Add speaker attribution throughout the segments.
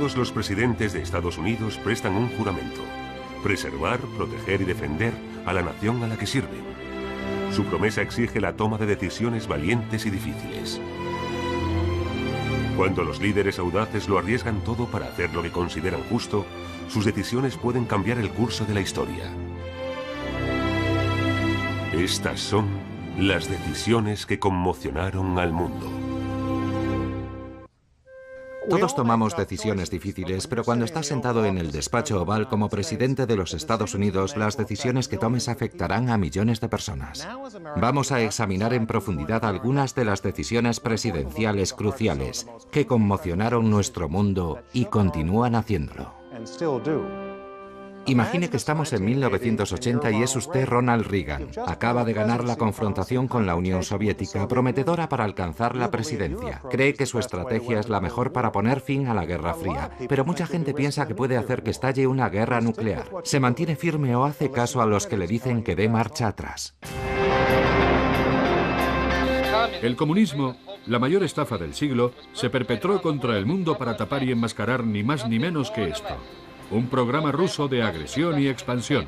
Speaker 1: Todos los presidentes de Estados Unidos prestan un juramento: preservar, proteger y defender a la nación a la que sirven. Su promesa exige la toma de decisiones valientes y difíciles. Cuando los líderes audaces lo arriesgan todo para hacer lo que consideran justo, sus decisiones pueden cambiar el curso de la historia. Estas son las decisiones que conmocionaron al mundo.
Speaker 2: Todos tomamos decisiones difíciles, pero cuando estás sentado en el despacho oval como presidente de los Estados Unidos, las decisiones que tomes afectarán a millones de personas. Vamos a examinar en profundidad algunas de las decisiones presidenciales cruciales que conmocionaron nuestro mundo y continúan haciéndolo. Imagine que estamos en 1980 y es usted Ronald Reagan. Acaba de ganar la confrontación con la Unión Soviética, prometedora para alcanzar la presidencia. Cree que su estrategia es la mejor para poner fin a la Guerra Fría, pero mucha gente piensa que puede hacer que estalle una guerra nuclear. ¿Se mantiene firme o hace caso a los que le dicen que dé marcha atrás?
Speaker 3: El comunismo, la mayor estafa del siglo, se perpetró contra el mundo para tapar y enmascarar ni más ni menos que esto: un programa ruso de agresión y expansión.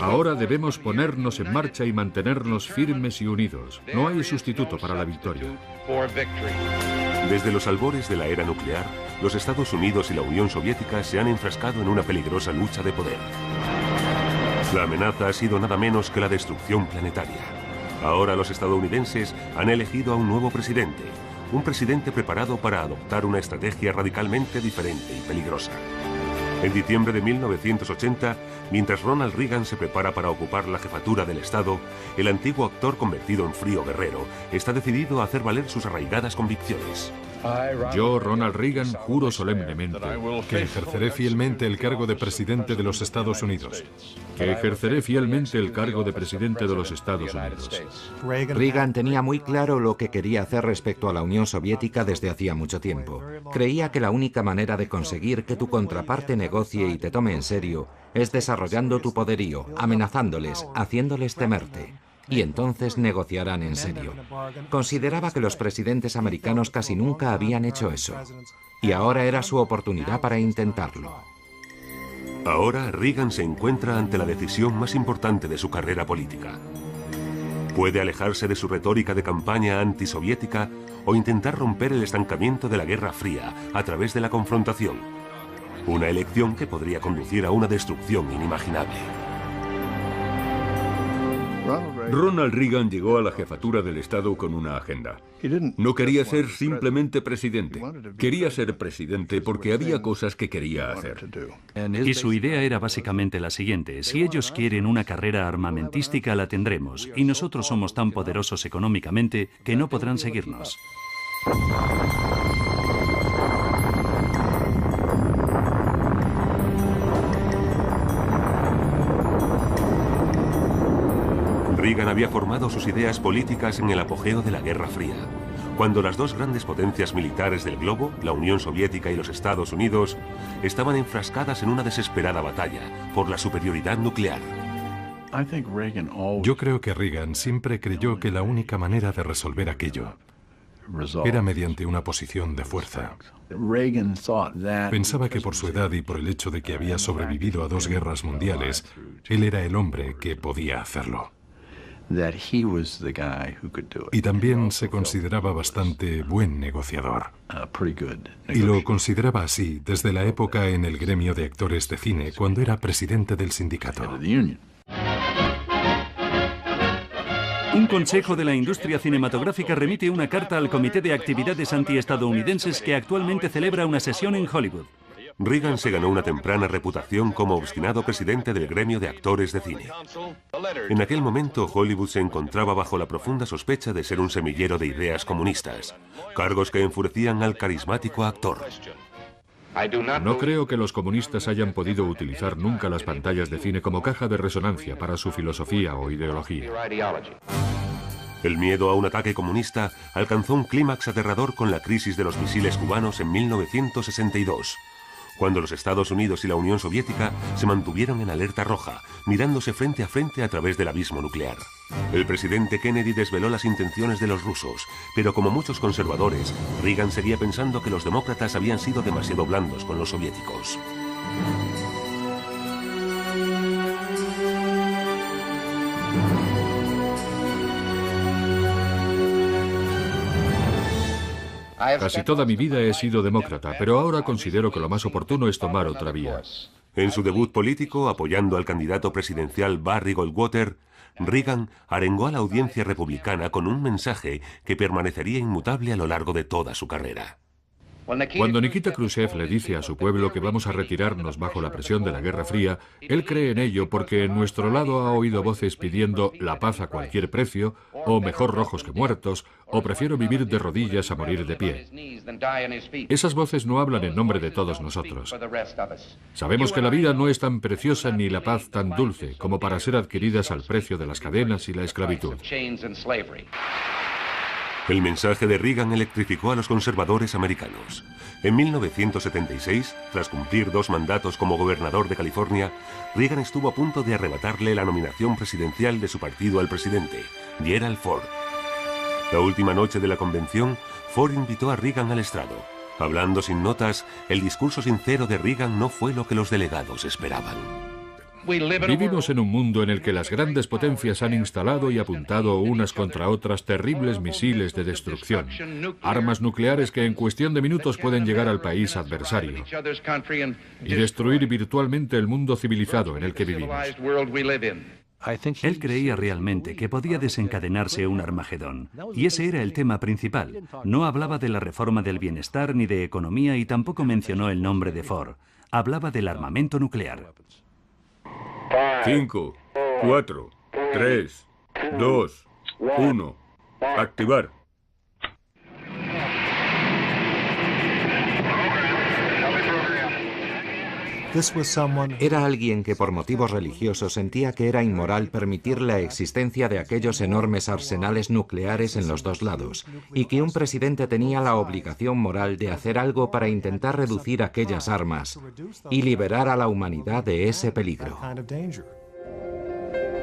Speaker 3: Ahora debemos ponernos en marcha y mantenernos firmes y unidos. No hay sustituto para la victoria.
Speaker 1: Desde los albores de la era nuclear, los Estados Unidos y la Unión Soviética se han enfrascado en una peligrosa lucha de poder. La amenaza ha sido nada menos que la destrucción planetaria. Ahora los estadounidenses han elegido a un nuevo presidente, un presidente preparado para adoptar una estrategia radicalmente diferente y peligrosa. En diciembre de 1980, mientras Ronald Reagan se prepara para ocupar la jefatura del Estado, el antiguo actor convertido en frío guerrero está decidido a hacer valer sus arraigadas convicciones.
Speaker 3: Yo, Ronald Reagan, juro solemnemente
Speaker 4: que ejerceré fielmente el cargo de presidente de los Estados Unidos.
Speaker 3: Que ejerceré fielmente el cargo de presidente de los Estados Unidos.
Speaker 2: Reagan tenía muy claro lo que quería hacer respecto a la Unión Soviética desde hacía mucho tiempo. Creía que la única manera de conseguir que tu contraparte negocie y te tome en serio es desarrollando tu poderío, amenazándoles, haciéndoles temerte. Y entonces negociarán en serio. Consideraba que los presidentes americanos casi nunca habían hecho eso. Y ahora era su oportunidad para intentarlo.
Speaker 1: Ahora Reagan se encuentra ante la decisión más importante de su carrera política. Puede alejarse de su retórica de campaña antisoviética o intentar romper el estancamiento de la Guerra Fría a través de la confrontación. Una elección que podría conducir a una destrucción inimaginable.
Speaker 5: Ronald Reagan llegó a la jefatura del Estado con una agenda. No quería ser simplemente presidente. Quería ser presidente porque había cosas que quería hacer.
Speaker 6: Y su idea era básicamente la siguiente: si ellos quieren una carrera armamentística, la tendremos, y nosotros somos tan poderosos económicamente que no podrán seguirnos.
Speaker 1: Reagan había formado sus ideas políticas en el apogeo de la Guerra Fría, cuando las dos grandes potencias militares del globo, la Unión Soviética y los Estados Unidos, estaban enfrascadas en una desesperada batalla por la superioridad nuclear.
Speaker 4: Yo creo que Reagan siempre creyó que la única manera de resolver aquello era mediante una posición de fuerza. Pensaba que por su edad y por el hecho de que había sobrevivido a 2 guerras mundiales, él era el hombre que podía hacerlo. Y también se consideraba bastante buen negociador. Y lo consideraba así desde la época en el gremio de actores de cine, cuando era presidente del sindicato.
Speaker 6: Un consejo de la industria cinematográfica remite una carta al Comité de Actividades Antiestadounidenses que actualmente celebra una sesión en Hollywood.
Speaker 1: Reagan se ganó una temprana reputación como obstinado presidente del gremio de actores de cine. En aquel momento, Hollywood se encontraba bajo la profunda sospecha de ser un semillero de ideas comunistas, cargos que enfurecían al carismático actor.
Speaker 3: No creo que los comunistas hayan podido utilizar nunca las pantallas de cine como caja de resonancia para su filosofía o ideología.
Speaker 1: El miedo a un ataque comunista alcanzó un clímax aterrador con la crisis de los misiles cubanos en 1962. cuando los Estados Unidos y la Unión Soviética se mantuvieron en alerta roja, mirándose frente a frente a través del abismo nuclear. El presidente Kennedy desveló las intenciones de los rusos, pero como muchos conservadores, Reagan seguía pensando que los demócratas habían sido demasiado blandos con los soviéticos.
Speaker 3: Casi toda mi vida he sido demócrata, pero ahora considero que lo más oportuno es tomar otra vía.
Speaker 1: En su debut político, apoyando al candidato presidencial Barry Goldwater, Reagan arengó a la audiencia republicana con un mensaje que permanecería inmutable a lo largo de toda su carrera.
Speaker 3: Cuando Nikita Khrushchev le dice a su pueblo que vamos a retirarnos bajo la presión de la Guerra Fría, él cree en ello porque en nuestro lado ha oído voces pidiendo la paz a cualquier precio, o mejor rojos que muertos, o prefiero vivir de rodillas a morir de pie. Esas voces no hablan en nombre de todos nosotros. Sabemos que la vida no es tan preciosa ni la paz tan dulce como para ser adquiridas al precio de las cadenas y la esclavitud.
Speaker 1: El mensaje de Reagan electrificó a los conservadores americanos. En 1976, tras cumplir 2 mandatos como gobernador de California, Reagan estuvo a punto de arrebatarle la nominación presidencial de su partido al presidente, Gerald Ford. La última noche de la convención, Ford invitó a Reagan al estrado. Hablando sin notas, el discurso sincero de Reagan no fue lo que los delegados esperaban.
Speaker 3: Vivimos en un mundo en el que las grandes potencias han instalado y apuntado unas contra otras terribles misiles de destrucción, armas nucleares que en cuestión de minutos pueden llegar al país adversario y destruir virtualmente el mundo civilizado en el que vivimos.
Speaker 6: Él creía realmente que podía desencadenarse un Armagedón, y ese era el tema principal. No hablaba de la reforma del bienestar ni de economía y tampoco mencionó el nombre de Ford. Hablaba del armamento nuclear.
Speaker 5: 5, 4, 3, 2, 1. Activar.
Speaker 2: Era alguien que por motivos religiosos sentía que era inmoral permitir la existencia de aquellos enormes arsenales nucleares en los dos lados, y que un presidente tenía la obligación moral de hacer algo para intentar reducir aquellas armas y liberar a la humanidad de ese peligro.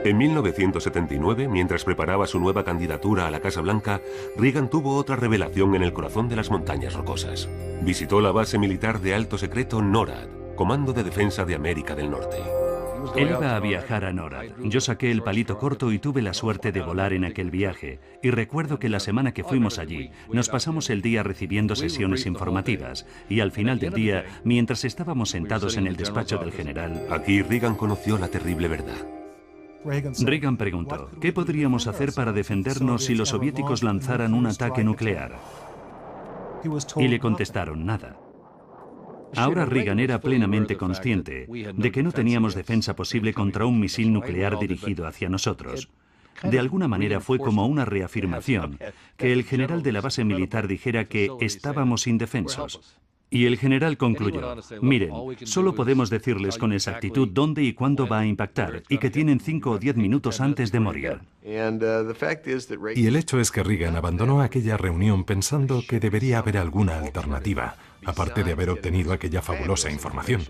Speaker 1: En 1979, mientras preparaba su nueva candidatura a la Casa Blanca, Reagan tuvo otra revelación en el corazón de las montañas rocosas. Visitó la base militar de alto secreto NORAD, Comando de Defensa de América del Norte.
Speaker 6: Él iba a viajar a NORAD. Yo saqué el palito corto y tuve la suerte de volar en aquel viaje. Y recuerdo que la semana que fuimos allí, nos pasamos el día recibiendo sesiones informativas. Y al final del día, mientras estábamos sentados en el despacho del general...
Speaker 1: Aquí Reagan conoció la terrible verdad.
Speaker 6: Reagan preguntó, ¿qué podríamos hacer para defendernos si los soviéticos lanzaran un ataque nuclear? Y le contestaron, nada. Ahora Reagan era plenamente consciente de que no teníamos defensa posible contra un misil nuclear dirigido hacia nosotros. De alguna manera fue como una reafirmación que el general de la base militar dijera que estábamos indefensos. Y el general concluyó, miren, solo podemos decirles con exactitud dónde y cuándo va a impactar y que tienen 5 o 10 minutos antes de morir.
Speaker 4: Y el hecho es que Reagan abandonó aquella reunión pensando que debería haber alguna alternativa, aparte de haber obtenido aquella fabulosa información.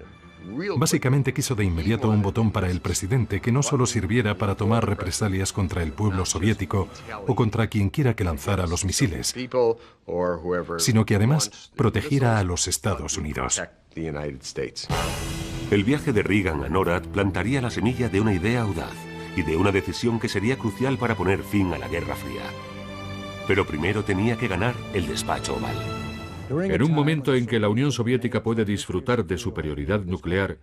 Speaker 4: Básicamente quiso de inmediato un botón para el presidente que no solo sirviera para tomar represalias contra el pueblo soviético o contra quien quiera que lanzara los misiles, sino que además protegiera a los Estados Unidos.
Speaker 1: El viaje de Reagan a NORAD plantaría la semilla de una idea audaz y de una decisión que sería crucial para poner fin a la Guerra Fría. Pero primero tenía que ganar el despacho oval.
Speaker 3: En un momento en que la Unión Soviética puede disfrutar de superioridad nuclear,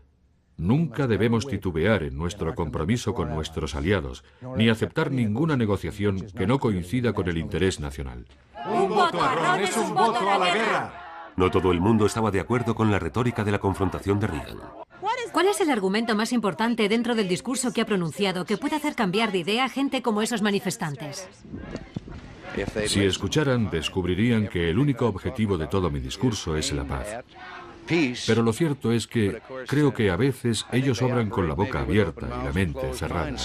Speaker 3: nunca debemos titubear en nuestro compromiso con nuestros aliados, ni aceptar ninguna negociación que no coincida con el interés nacional.
Speaker 7: ¡Un voto a Ron es un voto a la guerra!
Speaker 1: No todo el mundo estaba de acuerdo con la retórica de la confrontación de Reagan.
Speaker 8: ¿Cuál es el argumento más importante dentro del discurso que ha pronunciado que puede hacer cambiar de idea a gente como esos manifestantes?
Speaker 3: Si escucharan, descubrirían que el único objetivo de todo mi discurso es la paz. Pero lo cierto es que creo que a veces ellos obran con la boca abierta y la mente cerrada.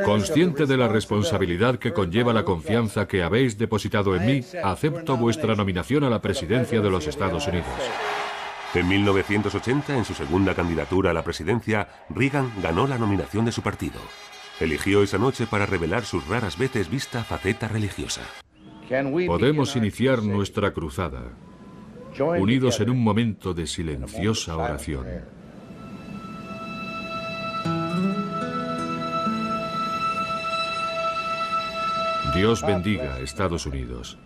Speaker 3: Consciente de la responsabilidad que conlleva la confianza que habéis depositado en mí, acepto vuestra nominación a la presidencia de los Estados Unidos.
Speaker 1: En 1980, en su segunda candidatura a la presidencia, Reagan ganó la nominación de su partido. Eligió esa noche para revelar sus raras veces vista faceta religiosa.
Speaker 3: Podemos iniciar nuestra cruzada, unidos en un momento de silenciosa oración. Dios bendiga a Estados Unidos.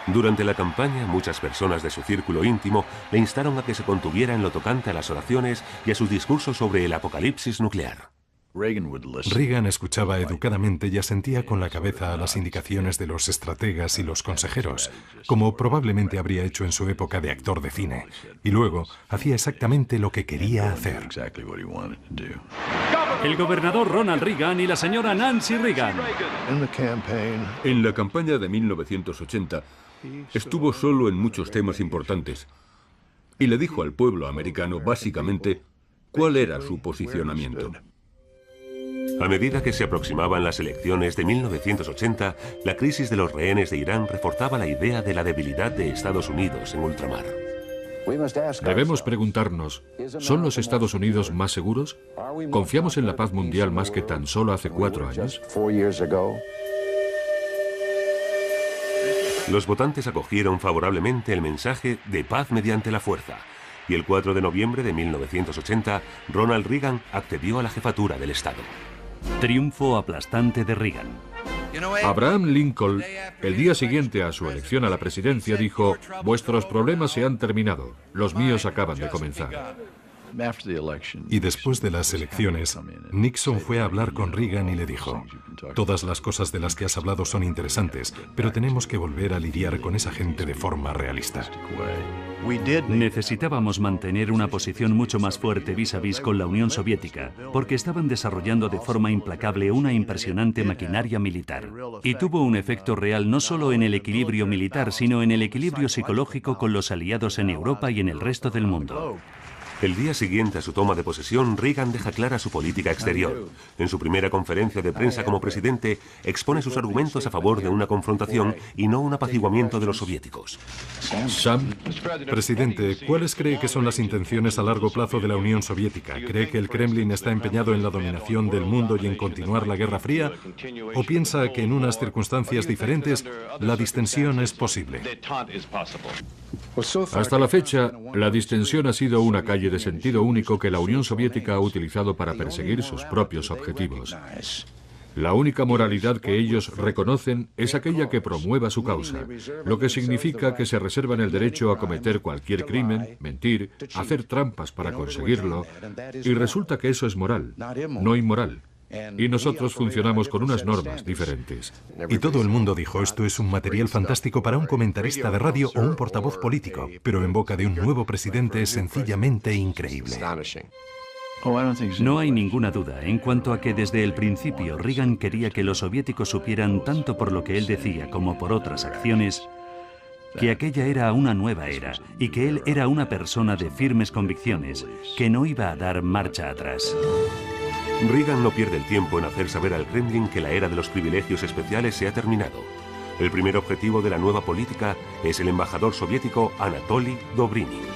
Speaker 1: Durante la campaña, muchas personas de su círculo íntimo le instaron a que se contuviera en lo tocante a las oraciones y a sus discursos sobre el apocalipsis nuclear.
Speaker 4: Reagan escuchaba educadamente y asentía con la cabeza a las indicaciones de los estrategas y los consejeros, como probablemente habría hecho en su época de actor de cine, y luego hacía exactamente lo que quería hacer.
Speaker 6: El gobernador Ronald Reagan y la señora Nancy Reagan.
Speaker 5: En la campaña de 1980, estuvo solo en muchos temas importantes y le dijo al pueblo americano básicamente cuál era su posicionamiento.
Speaker 1: A medida que se aproximaban las elecciones de 1980, la crisis de los rehenes de Irán reforzaba la idea de la debilidad de Estados Unidos en ultramar.
Speaker 3: Debemos preguntarnos, ¿son los Estados Unidos más seguros? ¿Confiamos en la paz mundial más que tan solo hace 4 años?
Speaker 1: Los votantes acogieron favorablemente el mensaje de paz mediante la fuerza, y el 4 de noviembre de 1980, Ronald Reagan accedió a la jefatura del Estado.
Speaker 6: Triunfo aplastante de Reagan.
Speaker 3: Abraham Lincoln, el día siguiente a su elección a la presidencia, dijo: vuestros problemas se han terminado, los míos acaban de comenzar.
Speaker 4: Y después de las elecciones, Nixon fue a hablar con Reagan y le dijo: todas las cosas de las que has hablado son interesantes, pero tenemos que volver a lidiar con esa gente de forma realista.
Speaker 6: Necesitábamos mantener una posición mucho más fuerte vis-a-vis con la Unión Soviética, porque estaban desarrollando de forma implacable una impresionante maquinaria militar. Y tuvo un efecto real no solo en el equilibrio militar, sino en el equilibrio psicológico con los aliados en Europa y en el resto del mundo.
Speaker 1: El día siguiente a su toma de posesión, Reagan deja clara su política exterior. En su primera conferencia de prensa como presidente, expone sus argumentos a favor de una confrontación y no un apaciguamiento de los soviéticos.
Speaker 3: Sam,
Speaker 4: presidente, ¿cuáles cree que son las intenciones a largo plazo de la Unión Soviética? ¿Cree que el Kremlin está empeñado en la dominación del mundo y en continuar la Guerra Fría? ¿O piensa que en unas circunstancias diferentes la distensión es posible?
Speaker 3: hasta la fecha, la distensión ha sido una calle de sentido único que la Unión Soviética ha utilizado para perseguir sus propios objetivos. La única moralidad que ellos reconocen es aquella que promueva su causa, lo que significa que se reservan el derecho a cometer cualquier crimen, mentir, hacer trampas para conseguirlo, y resulta que eso es moral, no inmoral. Y nosotros funcionamos con unas normas diferentes.
Speaker 4: Y todo el mundo dijo: esto es un material fantástico para un comentarista de radio o un portavoz político, pero en boca de un nuevo presidente es sencillamente increíble.
Speaker 6: No hay ninguna duda en cuanto a que desde el principio Reagan quería que los soviéticos supieran, tanto por lo que él decía como por otras acciones, que aquella era una nueva era y que él era una persona de firmes convicciones, que no iba a dar marcha atrás.
Speaker 1: Reagan no pierde el tiempo en hacer saber al Kremlin que la era de los privilegios especiales se ha terminado. El primer objetivo de la nueva política es el embajador soviético Anatoly Dobrynin.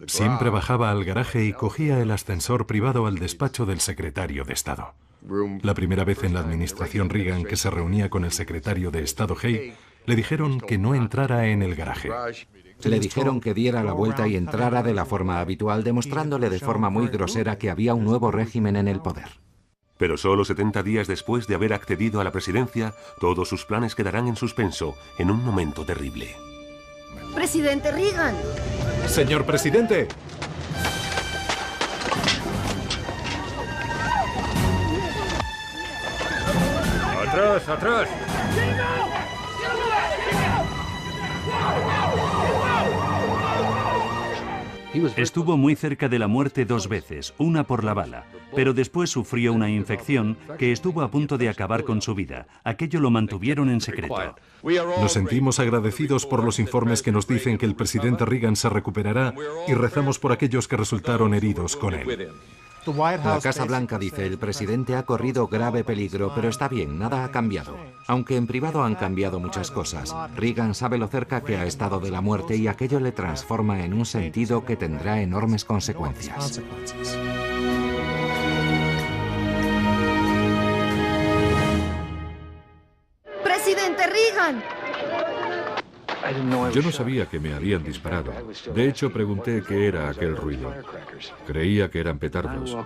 Speaker 4: Siempre bajaba al garaje y cogía el ascensor privado al despacho del secretario de Estado. La primera vez en la administración Reagan que se reunía con el secretario de Estado Hay, le dijeron que no entrara en el garaje.
Speaker 2: Le dijeron que diera la vuelta y entrara de la forma habitual, demostrándole de forma muy grosera que había un nuevo régimen en el poder.
Speaker 1: Pero solo 70 días después de haber accedido a la presidencia, todos sus planes quedarán en suspenso en un momento terrible.
Speaker 9: ¡Presidente Reagan!
Speaker 4: ¡Señor presidente!
Speaker 5: ¡Atrás, atrás!
Speaker 6: Estuvo muy cerca de la muerte 2 veces, una por la bala, pero después sufrió una infección que estuvo a punto de acabar con su vida. Aquello lo mantuvieron en secreto.
Speaker 4: Nos sentimos agradecidos por los informes que nos dicen que el presidente Reagan se recuperará y rezamos por aquellos que resultaron heridos con él.
Speaker 2: La Casa Blanca dice, el presidente ha corrido grave peligro, pero está bien, nada ha cambiado. Aunque en privado han cambiado muchas cosas. Reagan sabe lo cerca que ha estado de la muerte y aquello le transforma en un sentido que tendrá enormes consecuencias.
Speaker 9: ¡Presidente Reagan!
Speaker 3: Yo no sabía que me habían disparado. De hecho, pregunté qué era aquel ruido. Creía que eran petardos.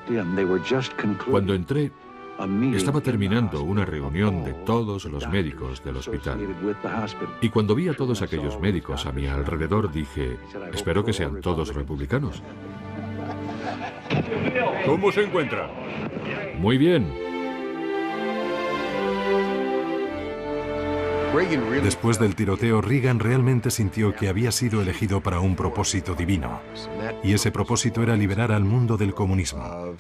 Speaker 3: Cuando entré, estaba terminando una reunión de todos los médicos del hospital. Y cuando vi a todos aquellos médicos a mi alrededor, dije, espero que sean todos republicanos.
Speaker 5: ¿Cómo se encuentra?
Speaker 3: Muy bien.
Speaker 4: Después del tiroteo, Reagan realmente sintió que había sido elegido para un propósito divino. Y ese propósito era liberar al mundo del comunismo.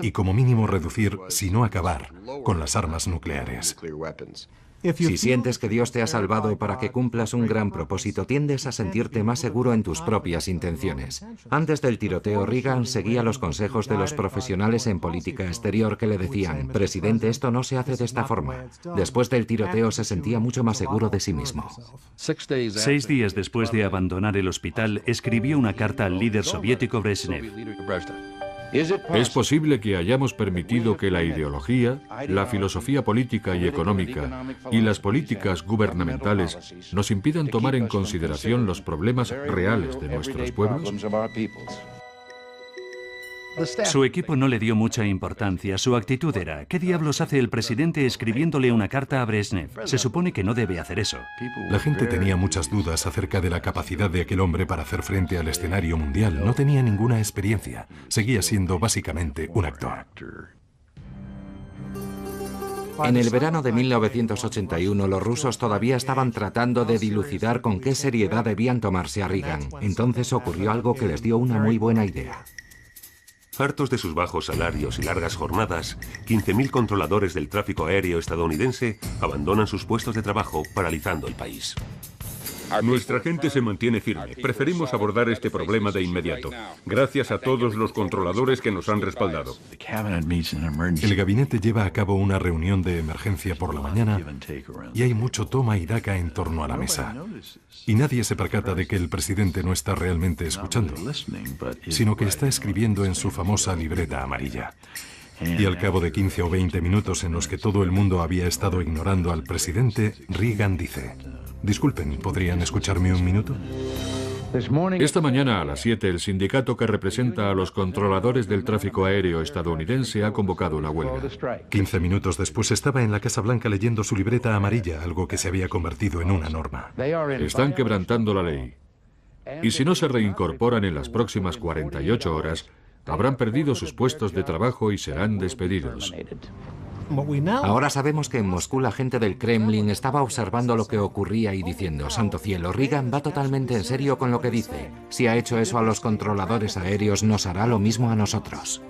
Speaker 4: Y como mínimo reducir, si no acabar, con las armas nucleares.
Speaker 2: Si sientes que Dios te ha salvado para que cumplas un gran propósito, tiendes a sentirte más seguro en tus propias intenciones. Antes del tiroteo, Reagan seguía los consejos de los profesionales en política exterior que le decían, presidente, esto no se hace de esta forma. Después del tiroteo se sentía mucho más seguro de sí mismo.
Speaker 6: 6 días después de abandonar el hospital, escribió una carta al líder soviético Brezhnev.
Speaker 3: ¿Es posible que hayamos permitido que la ideología, la filosofía política y económica y las políticas gubernamentales nos impidan tomar en consideración los problemas reales de nuestros pueblos?
Speaker 6: Su equipo no le dio mucha importancia. Su actitud era, ¿qué diablos hace el presidente escribiéndole una carta a Brezhnev? Se supone que no debe hacer eso.
Speaker 4: La gente tenía muchas dudas acerca de la capacidad de aquel hombre para hacer frente al escenario mundial. No tenía ninguna experiencia. Seguía siendo básicamente un actor.
Speaker 2: En el verano de 1981, los rusos todavía estaban tratando de dilucidar con qué seriedad debían tomarse a Reagan. Entonces ocurrió algo que les dio una muy buena idea.
Speaker 1: Hartos de sus bajos salarios y largas jornadas, 15.000 controladores del tráfico aéreo estadounidense abandonan sus puestos de trabajo, paralizando el país.
Speaker 5: Nuestra gente se mantiene firme. Preferimos abordar este problema de inmediato. Gracias a todos los controladores que nos han respaldado.
Speaker 4: El gabinete lleva a cabo una reunión de emergencia por la mañana y hay mucho toma y daca en torno a la mesa. Y nadie se percata de que el presidente no está realmente escuchando, sino que está escribiendo en su famosa libreta amarilla. Y al cabo de 15 o 20 minutos en los que todo el mundo había estado ignorando al presidente, Reagan dice, disculpen, ¿podrían escucharme un minuto?
Speaker 3: Esta mañana a las 7, el sindicato que representa a los controladores del tráfico aéreo estadounidense ha convocado una huelga.
Speaker 4: 15 minutos después estaba en la Casa Blanca leyendo su libreta amarilla, algo que se había convertido en una norma.
Speaker 3: Están quebrantando la ley. Y si no se reincorporan en las próximas 48 horas, habrán perdido sus puestos de trabajo y serán despedidos.
Speaker 2: Ahora sabemos que en Moscú la gente del Kremlin estaba observando lo que ocurría y diciendo, santo cielo, Reagan va totalmente en serio con lo que dice. Si ha hecho eso a los controladores aéreos, nos hará lo mismo a nosotros.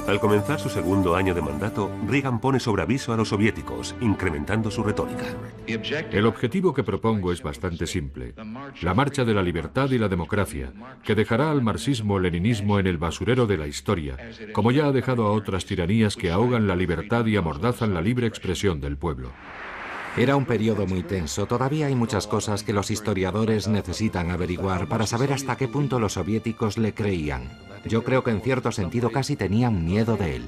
Speaker 1: Al comenzar su segundo año de mandato, Reagan pone sobre aviso a los soviéticos, incrementando su retórica.
Speaker 3: El objetivo que propongo es bastante simple. La marcha de la libertad y la democracia, que dejará al marxismo-leninismo en el basurero de la historia, como ya ha dejado a otras tiranías que ahogan la libertad y amordazan la libre expresión del pueblo.
Speaker 2: Era un periodo muy tenso. Todavía hay muchas cosas que los historiadores necesitan averiguar para saber hasta qué punto los soviéticos le creían. Yo creo que en cierto sentido casi tenían miedo de él.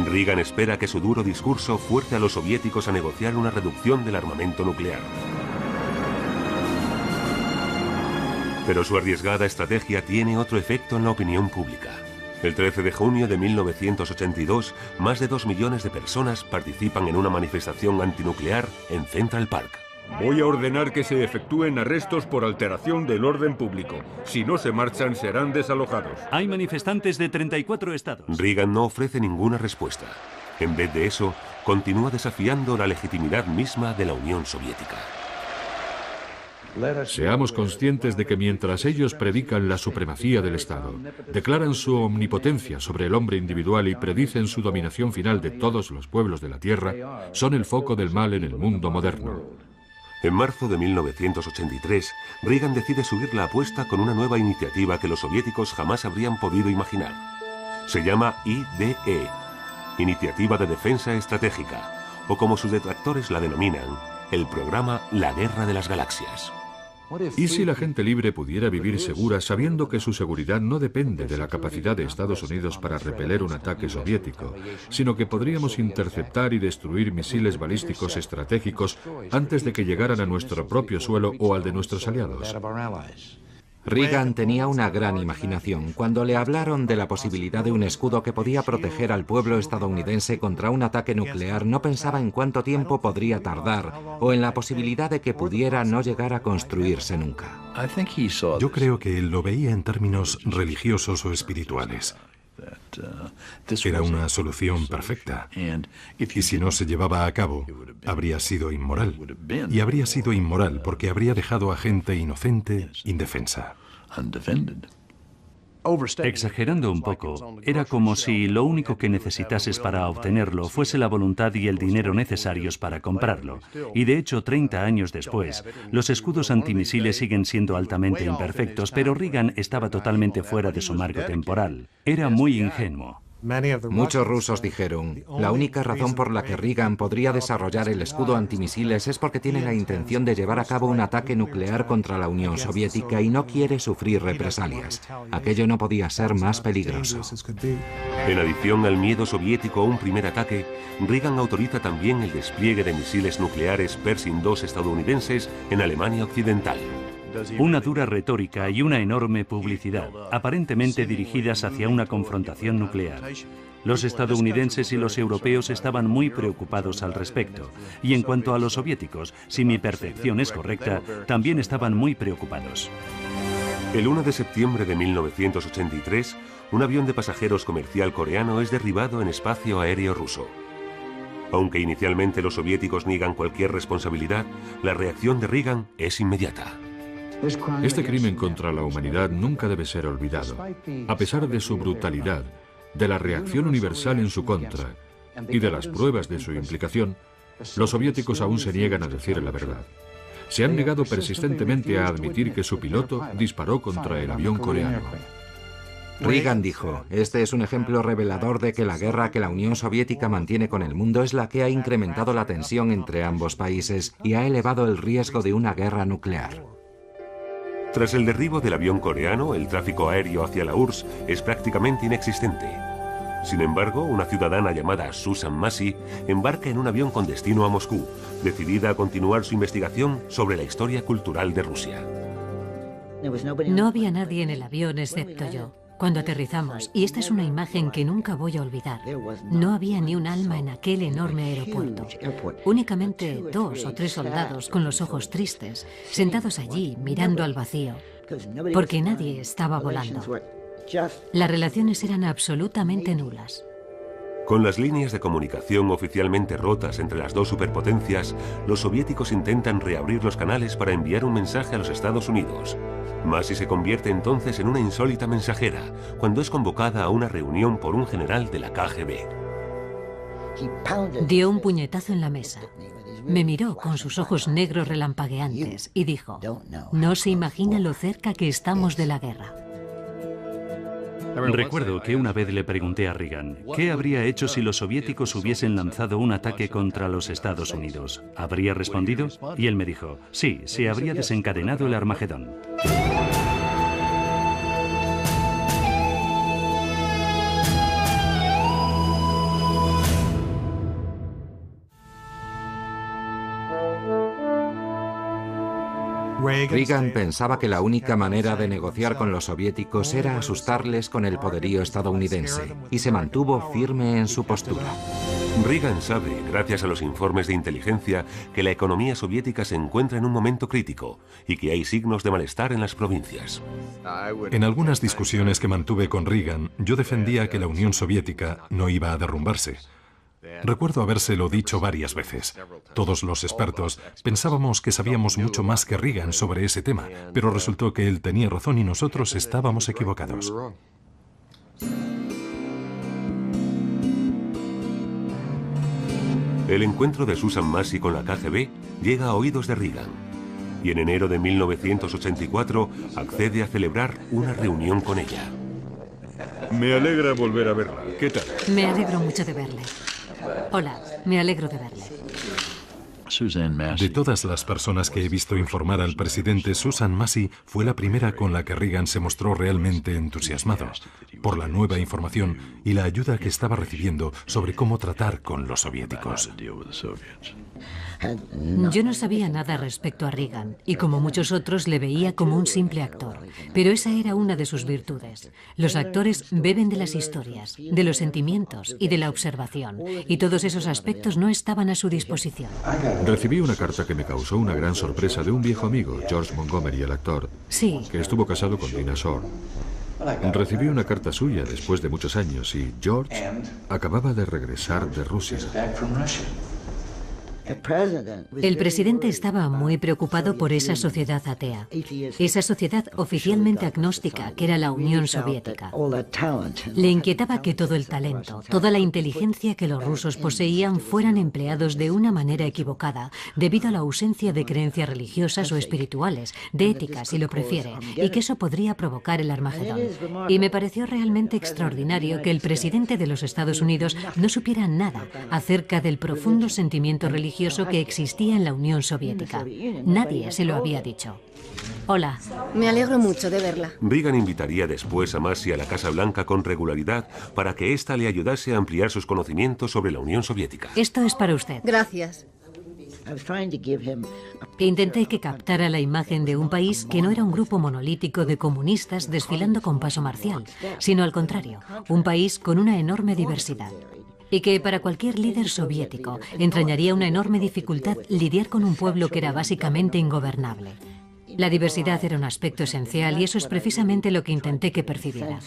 Speaker 1: Reagan espera que su duro discurso fuerce a los soviéticos a negociar una reducción del armamento nuclear. Pero su arriesgada estrategia tiene otro efecto en la opinión pública. El 13 de junio de 1982, más de 2 millones de personas participan en una manifestación antinuclear en Central Park.
Speaker 5: Voy a ordenar que se efectúen arrestos por alteración del orden público. Si no se marchan, serán desalojados.
Speaker 6: Hay manifestantes de 34 estados.
Speaker 1: Reagan no ofrece ninguna respuesta. En vez de eso, continúa desafiando la legitimidad misma de la Unión Soviética.
Speaker 3: Seamos conscientes de que mientras ellos predican la supremacía del Estado, declaran su omnipotencia sobre el hombre individual y predicen su dominación final de todos los pueblos de la Tierra, son el foco del mal en el mundo moderno.
Speaker 1: En marzo de 1983, Reagan decide subir la apuesta con una nueva iniciativa que los soviéticos jamás habrían podido imaginar. Se llama IDE, Iniciativa de Defensa Estratégica, o como sus detractores la denominan, el programa La Guerra de las Galaxias.
Speaker 3: ¿Y si la gente libre pudiera vivir segura sabiendo que su seguridad no depende de la capacidad de Estados Unidos para repeler un ataque soviético, sino que podríamos interceptar y destruir misiles balísticos estratégicos antes de que llegaran a nuestro propio suelo o al de nuestros aliados?
Speaker 2: Reagan tenía una gran imaginación. Cuando le hablaron de la posibilidad de un escudo que podía proteger al pueblo estadounidense contra un ataque nuclear, no pensaba en cuánto tiempo podría tardar o en la posibilidad de que pudiera no llegar a construirse nunca.
Speaker 4: Yo creo que él lo veía en términos religiosos o espirituales. Era una solución perfecta. Y si no se llevaba a cabo, habría sido inmoral. Y habría sido inmoral porque habría dejado a gente inocente indefensa.
Speaker 6: Exagerando un poco, era como si lo único que necesitases para obtenerlo fuese la voluntad y el dinero necesarios para comprarlo. Y de hecho, 30 años después, los escudos antimisiles siguen siendo altamente imperfectos, pero Reagan estaba totalmente fuera de su marco temporal. Era muy ingenuo.
Speaker 2: Muchos rusos dijeron, la única razón por la que Reagan podría desarrollar el escudo antimisiles es porque tiene la intención de llevar a cabo un ataque nuclear contra la Unión Soviética y no quiere sufrir represalias. Aquello no podía ser más peligroso.
Speaker 1: En adición al miedo soviético a un primer ataque, Reagan autoriza también el despliegue de misiles nucleares Pershing II estadounidenses en Alemania Occidental.
Speaker 6: Una dura retórica y una enorme publicidad, aparentemente dirigidas hacia una confrontación nuclear. Los estadounidenses y los europeos estaban muy preocupados al respecto. Y en cuanto a los soviéticos, si mi percepción es correcta, también estaban muy preocupados.
Speaker 1: El 1 de septiembre de 1983, un avión de pasajeros comercial coreano es derribado en espacio aéreo ruso. Aunque inicialmente los soviéticos niegan cualquier responsabilidad, la reacción de Reagan es inmediata.
Speaker 3: Este crimen contra la humanidad nunca debe ser olvidado. A pesar de su brutalidad, de la reacción universal en su contra y de las pruebas de su implicación, los soviéticos aún se niegan a decir la verdad. Se han negado persistentemente a admitir que su piloto disparó contra el avión coreano.
Speaker 2: Reagan dijo, este es un ejemplo revelador de que la guerra que la Unión Soviética mantiene con el mundo es la que ha incrementado la tensión entre ambos países y ha elevado el riesgo de una guerra nuclear.
Speaker 1: Tras el derribo del avión coreano, el tráfico aéreo hacia la URSS es prácticamente inexistente. Sin embargo, una ciudadana llamada Susan Massey embarca en un avión con destino a Moscú, decidida a continuar su investigación sobre la historia cultural de Rusia.
Speaker 8: No había nadie en el avión excepto yo cuando aterrizamos, y esta es una imagen que nunca voy a olvidar. No había ni un alma en aquel enorme aeropuerto. Únicamente 2 o 3 soldados con los ojos tristes, sentados allí mirando al vacío, porque nadie estaba volando. Las relaciones eran absolutamente nulas.
Speaker 1: Con las líneas de comunicación oficialmente rotas entre las dos superpotencias, los soviéticos intentan reabrir los canales para enviar un mensaje a los Estados Unidos. Massey se convierte entonces en una insólita mensajera cuando es convocada a una reunión por un general de la KGB.
Speaker 8: Dio un puñetazo en la mesa. Me miró con sus ojos negros relampagueantes y dijo, no se imagina lo cerca que estamos de la guerra.
Speaker 6: Recuerdo que una vez le pregunté a Reagan, ¿qué habría hecho si los soviéticos hubiesen lanzado un ataque contra los Estados Unidos? ¿Habría respondido? Y él me dijo, sí, se habría desencadenado el Armagedón.
Speaker 2: Reagan pensaba que la única manera de negociar con los soviéticos era asustarles con el poderío estadounidense, y se mantuvo firme en su postura.
Speaker 1: Reagan sabe, gracias a los informes de inteligencia, que la economía soviética se encuentra en un momento crítico y que hay signos de malestar en las provincias.
Speaker 4: En algunas discusiones que mantuve con Reagan, yo defendía que la Unión Soviética no iba a derrumbarse. Recuerdo habérselo dicho varias veces. Todos los expertos pensábamos que sabíamos mucho más que Reagan sobre ese tema, pero resultó que él tenía razón y nosotros estábamos equivocados.
Speaker 1: El encuentro de Susan Massey con la KGB llega a oídos de Reagan. Y en enero de 1984 accede a celebrar una reunión con ella.
Speaker 5: Me alegra volver a verla. ¿Qué tal?
Speaker 8: Me alegro mucho de verle. Hola, me alegro de verle.
Speaker 4: De todas las personas que he visto informar al presidente, Susan Massey fue la primera con la que Reagan se mostró realmente entusiasmado por la nueva información y la ayuda que estaba recibiendo sobre cómo tratar con los soviéticos.
Speaker 8: Yo no sabía nada respecto a Reagan y como muchos otros le veía como un simple actor, pero esa era una de sus virtudes. Los actores beben de las historias, de los sentimientos y de la observación, y todos esos aspectos no estaban a su disposición.
Speaker 3: Recibí una carta que me causó una gran sorpresa de un viejo amigo, George Montgomery, el actor,
Speaker 8: sí,
Speaker 3: que estuvo casado con Dinah Shore. Recibí una carta suya después de muchos años y George acababa de regresar de Rusia.
Speaker 8: El presidente estaba muy preocupado por esa sociedad atea, esa sociedad oficialmente agnóstica que era la Unión Soviética. Le inquietaba que todo el talento, toda la inteligencia que los rusos poseían fueran empleados de una manera equivocada debido a la ausencia de creencias religiosas o espirituales, de ética si lo prefiere, y que eso podría provocar el Armagedón. Y me pareció realmente extraordinario que el presidente de los Estados Unidos no supiera nada acerca del profundo sentimiento religioso que existía en la Unión Soviética. Nadie se lo había dicho. Hola.
Speaker 9: Me alegro mucho de verla.
Speaker 1: Reagan invitaría después a Massey a la Casa Blanca con regularidad para que ésta le ayudase a ampliar sus conocimientos sobre la Unión Soviética.
Speaker 8: Esto es para usted.
Speaker 9: Gracias.
Speaker 8: Intenté que captara la imagen de un país que no era un grupo monolítico de comunistas desfilando con paso marcial, sino al contrario, un país con una enorme diversidad. Y que para cualquier líder soviético entrañaría una enorme dificultad lidiar con un pueblo que era básicamente ingobernable. La diversidad era un aspecto esencial y eso es precisamente lo que intenté que percibiera.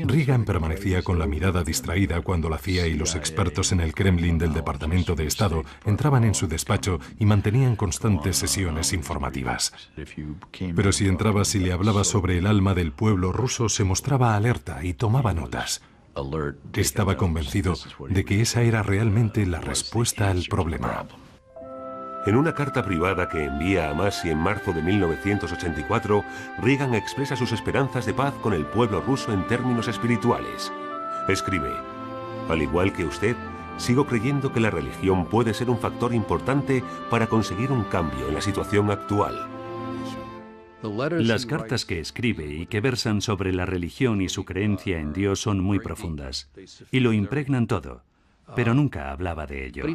Speaker 4: Reagan permanecía con la mirada distraída cuando la CIA y los expertos en el Kremlin del Departamento de Estado entraban en su despacho y mantenían constantes sesiones informativas. Pero si entrabas y le hablabas sobre el alma del pueblo ruso, se mostraba alerta y tomaba notas. Estaba convencido de que esa era realmente la respuesta al problema.
Speaker 1: En una carta privada que envía a Massey en marzo de 1984, Reagan expresa sus esperanzas de paz con el pueblo ruso en términos espirituales. Escribe: al igual que usted, sigo creyendo que la religión puede ser un factor importante para conseguir un cambio en la situación actual.
Speaker 6: Las cartas que escribe y que versan sobre la religión y su creencia en Dios son muy profundas y lo impregnan todo, pero nunca hablaba de ello.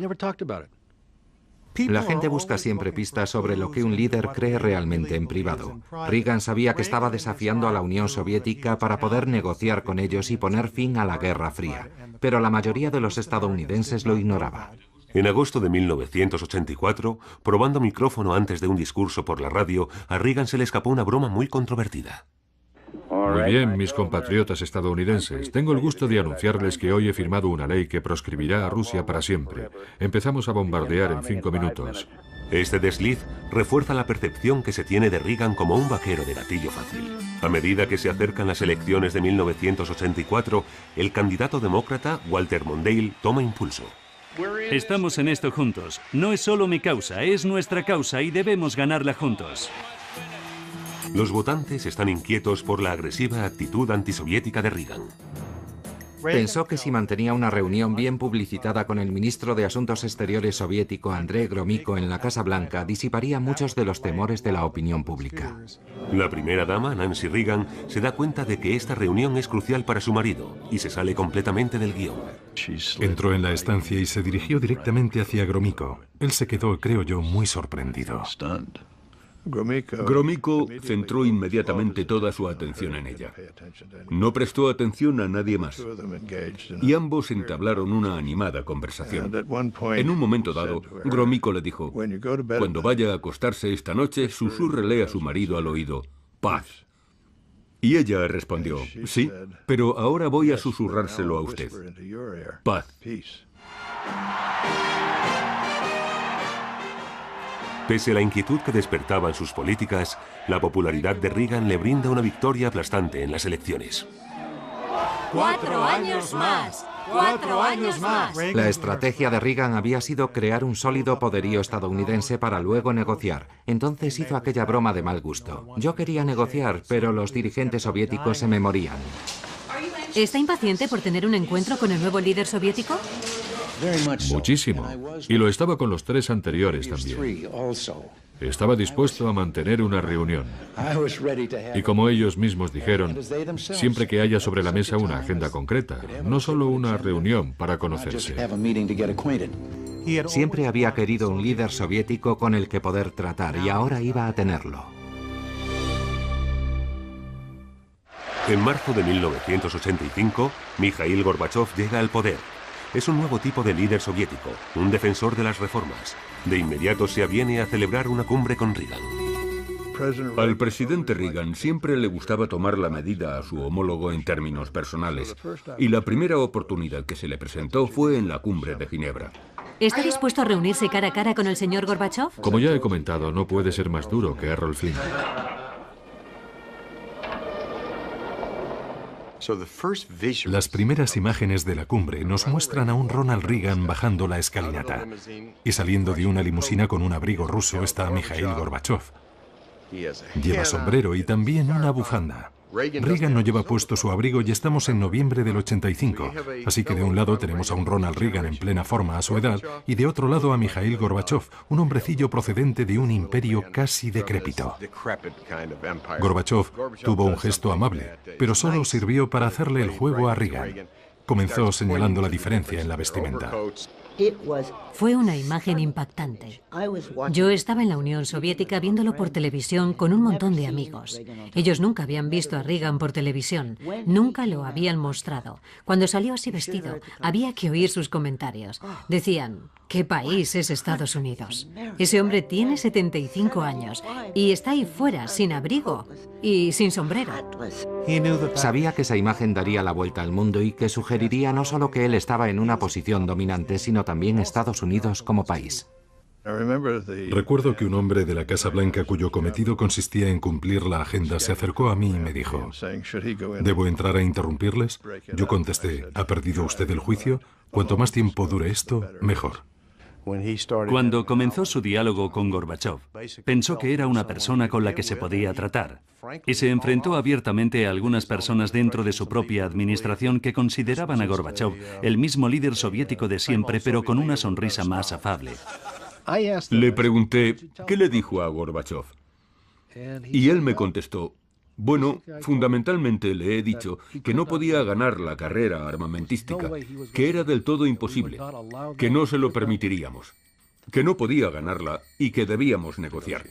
Speaker 2: La gente busca siempre pistas sobre lo que un líder cree realmente en privado. Reagan sabía que estaba desafiando a la Unión Soviética para poder negociar con ellos y poner fin a la Guerra Fría, pero la mayoría de los estadounidenses lo ignoraba.
Speaker 1: En agosto de 1984, probando micrófono antes de un discurso por la radio, a Reagan se le escapó una broma muy controvertida.
Speaker 3: Muy bien, mis compatriotas estadounidenses. Tengo el gusto de anunciarles que hoy he firmado una ley que proscribirá a Rusia para siempre. Empezamos a bombardear en 5 minutos.
Speaker 1: Este desliz refuerza la percepción que se tiene de Reagan como un vaquero de gatillo fácil. A medida que se acercan las elecciones de 1984, el candidato demócrata, Walter Mondale, toma impulso.
Speaker 6: Estamos en esto juntos. No es solo mi causa, es nuestra causa y debemos ganarla juntos.
Speaker 1: Los votantes están inquietos por la agresiva actitud antisoviética de Reagan.
Speaker 2: Pensó que si mantenía una reunión bien publicitada con el ministro de Asuntos Exteriores soviético Andrei Gromyko en la Casa Blanca, disiparía muchos de los temores de la opinión pública.
Speaker 1: La primera dama, Nancy Reagan, se da cuenta de que esta reunión es crucial para su marido y se sale completamente del guión.
Speaker 4: Entró en la estancia y se dirigió directamente hacia Gromyko. Él se quedó, creo yo, muy sorprendido.
Speaker 5: Gromyko centró inmediatamente toda su atención en ella. No prestó atención a nadie más. Y ambos entablaron una animada conversación. En un momento dado, Gromyko le dijo: cuando vaya a acostarse esta noche, susúrrele a su marido al oído: paz. Y ella respondió: sí, pero ahora voy a susurrárselo a usted: paz.
Speaker 1: Pese a la inquietud que despertaban sus políticas, la popularidad de Reagan le brinda una victoria aplastante en las elecciones.
Speaker 7: 4 años más. 4 años más.
Speaker 2: La estrategia de Reagan había sido crear un sólido poderío estadounidense para luego negociar. Entonces hizo aquella broma de mal gusto. Yo quería negociar, pero los dirigentes soviéticos se me morían.
Speaker 8: ¿Está impaciente por tener un encuentro con el nuevo líder soviético?
Speaker 3: Muchísimo. Y lo estaba con los 3 anteriores también. Estaba dispuesto a mantener una reunión. Y como ellos mismos dijeron, siempre que haya sobre la mesa una agenda concreta, no solo una reunión para conocerse.
Speaker 2: Siempre había querido un líder soviético con el que poder tratar y ahora iba a tenerlo.
Speaker 1: En marzo de 1985, Mikhail Gorbachov llega al poder. Es un nuevo tipo de líder soviético, un defensor de las reformas. De inmediato se aviene a celebrar una cumbre con Reagan.
Speaker 5: Al presidente Reagan siempre le gustaba tomar la medida a su homólogo en términos personales, y la primera oportunidad que se le presentó fue en la cumbre de Ginebra.
Speaker 8: ¿Está dispuesto a reunirse cara a cara con el señor Gorbachov?
Speaker 3: Como ya he comentado, no puede ser más duro que Errol Flynn.
Speaker 4: Las primeras imágenes de la cumbre nos muestran a un Ronald Reagan bajando la escalinata y saliendo de una limusina con un abrigo ruso está Mikhail Gorbachov. Lleva sombrero y también una bufanda. Reagan no lleva puesto su abrigo y estamos en noviembre del 85, así que de un lado tenemos a un Ronald Reagan en plena forma a su edad y de otro lado a Mikhail Gorbachov, un hombrecillo procedente de un imperio casi decrépito. Gorbachov tuvo un gesto amable, pero solo sirvió para hacerle el juego a Reagan. Comenzó señalando la diferencia en la vestimenta.
Speaker 8: Fue una imagen impactante. Yo estaba en la Unión Soviética viéndolo por televisión con un montón de amigos. Ellos nunca habían visto a Reagan por televisión, nunca lo habían mostrado. Cuando salió así vestido, había que oír sus comentarios. Decían, ¿qué país es Estados Unidos? Ese hombre tiene 75 años y está ahí fuera, sin abrigo y sin sombrero.
Speaker 2: Sabía que esa imagen daría la vuelta al mundo y que sugeriría no solo que él estaba en una posición dominante, sino también Estados Unidos como país.
Speaker 4: Recuerdo que un hombre de la Casa Blanca cuyo cometido consistía en cumplir la agenda se acercó a mí y me dijo, ¿debo entrar a interrumpirles? Yo contesté, ¿ha perdido usted el juicio? Cuanto más tiempo dure esto, mejor.
Speaker 6: Cuando comenzó su diálogo con Gorbachov, pensó que era una persona con la que se podía tratar y se enfrentó abiertamente a algunas personas dentro de su propia administración que consideraban a Gorbachov el mismo líder soviético de siempre, pero con una sonrisa más afable.
Speaker 5: Le pregunté, ¿qué le dijo a Gorbachov? Y él me contestó, bueno, fundamentalmente le he dicho que no podía ganar la carrera armamentística, que era del todo imposible, que no se lo permitiríamos, que no podía ganarla y que debíamos negociar.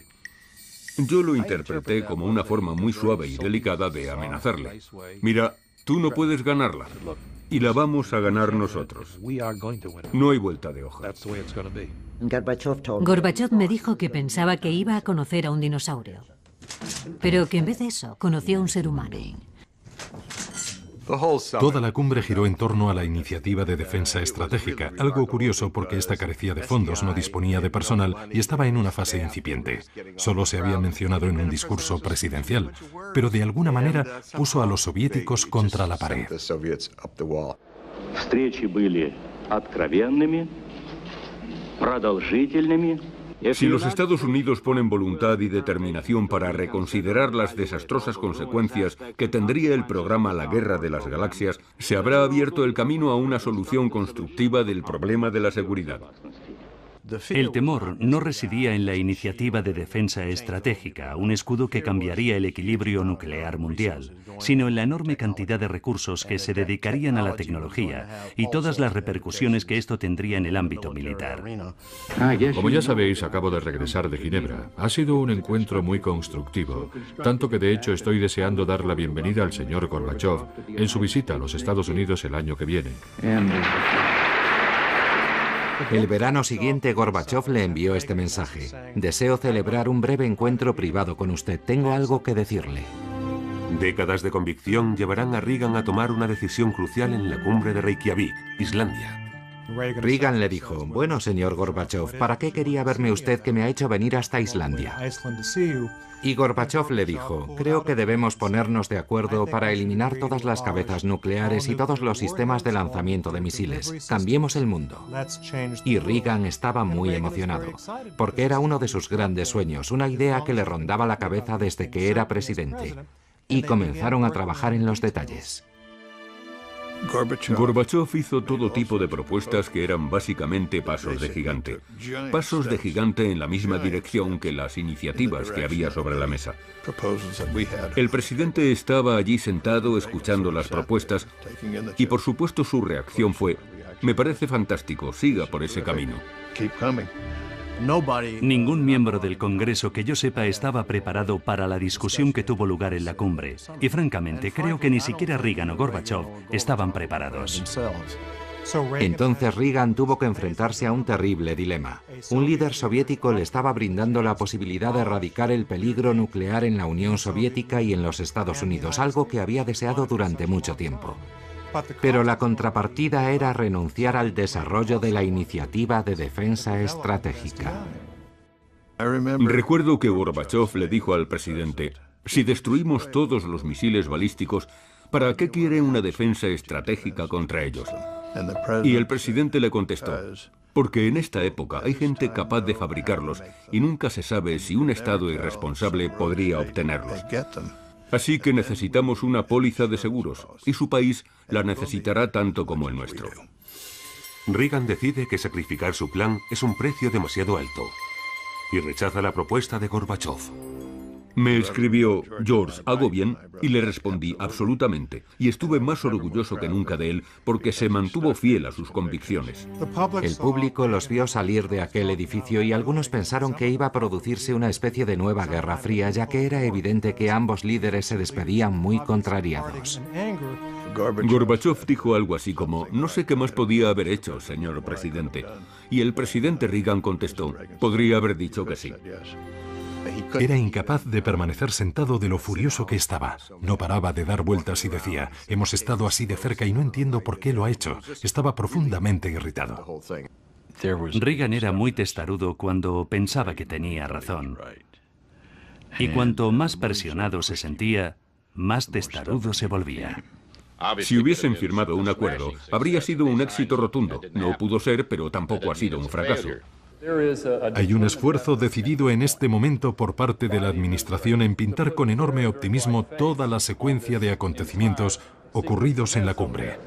Speaker 5: Yo lo interpreté como una forma muy suave y delicada de amenazarle. Mira, tú no puedes ganarla y la vamos a ganar nosotros. No hay vuelta de hoja.
Speaker 8: Gorbachov me dijo que pensaba que iba a conocer a un dinosaurio, pero que en vez de eso conoció a un ser humano.
Speaker 4: Toda la cumbre giró en torno a la iniciativa de defensa estratégica, algo curioso porque esta carecía de fondos, no disponía de personal y estaba en una fase incipiente. Solo se había mencionado en un discurso presidencial, pero de alguna manera puso a los soviéticos contra la pared.
Speaker 5: Si los Estados Unidos ponen voluntad y determinación para reconsiderar las desastrosas consecuencias que tendría el programa La Guerra de las Galaxias, se habrá abierto el camino a una solución constructiva del problema de la seguridad.
Speaker 6: El temor no residía en la iniciativa de defensa estratégica, un escudo que cambiaría el equilibrio nuclear mundial, sino en la enorme cantidad de recursos que se dedicarían a la tecnología y todas las repercusiones que esto tendría en el ámbito militar.
Speaker 3: Como ya sabéis, acabo de regresar de Ginebra. Ha sido un encuentro muy constructivo, tanto que de hecho estoy deseando dar la bienvenida al señor Gorbachov en su visita a los Estados Unidos el año que viene.
Speaker 2: El verano siguiente, Gorbachov le envió este mensaje. Deseo celebrar un breve encuentro privado con usted. Tengo algo que decirle.
Speaker 1: Décadas de convicción llevarán a Reagan a tomar una decisión crucial en la cumbre de Reykjavik, Islandia.
Speaker 2: Reagan le dijo, bueno, señor Gorbachev, ¿para qué quería verme usted que me ha hecho venir hasta Islandia? Y Gorbachev le dijo, creo que debemos ponernos de acuerdo para eliminar todas las cabezas nucleares y todos los sistemas de lanzamiento de misiles. Cambiemos el mundo. Y Reagan estaba muy emocionado, porque era uno de sus grandes sueños, una idea que le rondaba la cabeza desde que era presidente. Y comenzaron a trabajar en los detalles.
Speaker 5: Gorbachev hizo todo tipo de propuestas que eran básicamente pasos de gigante. Pasos de gigante en la misma dirección que las iniciativas que había sobre la mesa. El presidente estaba allí sentado escuchando las propuestas y por supuesto su reacción fue, me parece fantástico, siga por ese camino.
Speaker 6: Ningún miembro del Congreso que yo sepa estaba preparado para la discusión que tuvo lugar en la cumbre. Y francamente, creo que ni siquiera Reagan o Gorbachev estaban preparados.
Speaker 2: Entonces Reagan tuvo que enfrentarse a un terrible dilema. Un líder soviético le estaba brindando la posibilidad de erradicar el peligro nuclear en la Unión Soviética y en los Estados Unidos, algo que había deseado durante mucho tiempo. Pero la contrapartida era renunciar al desarrollo de la iniciativa de defensa estratégica.
Speaker 5: Recuerdo que Gorbachev le dijo al presidente, si destruimos todos los misiles balísticos, ¿para qué quiere una defensa estratégica contra ellos? Y el presidente le contestó, porque en esta época hay gente capaz de fabricarlos y nunca se sabe si un Estado irresponsable podría obtenerlos. Así que necesitamos una póliza de seguros, y su país la necesitará tanto como el nuestro.
Speaker 1: Reagan decide que sacrificar su plan es un precio demasiado alto, y rechaza la propuesta de Gorbachev.
Speaker 5: Me escribió, George, ¿hago bien? Y le respondí, absolutamente. Y estuve más orgulloso que nunca de él porque se mantuvo fiel a sus convicciones.
Speaker 2: El público los vio salir de aquel edificio y algunos pensaron que iba a producirse una especie de nueva Guerra Fría, ya que era evidente que ambos líderes se despedían muy contrariados.
Speaker 5: Gorbachev dijo algo así como, no sé qué más podía haber hecho, señor presidente. Y el presidente Reagan contestó, podría haber dicho que sí.
Speaker 4: Era incapaz de permanecer sentado de lo furioso que estaba. No paraba de dar vueltas y decía, hemos estado así de cerca y no entiendo por qué lo ha hecho. Estaba profundamente irritado.
Speaker 6: Reagan era muy testarudo cuando pensaba que tenía razón. Y cuanto más presionado se sentía, más testarudo se volvía.
Speaker 5: Si hubiesen firmado un acuerdo, habría sido un éxito rotundo. No pudo ser, pero tampoco ha sido un fracaso.
Speaker 4: Hay un esfuerzo decidido en este momento por parte de la Administración en pintar con enorme optimismo toda la secuencia de acontecimientos ocurridos en la cumbre.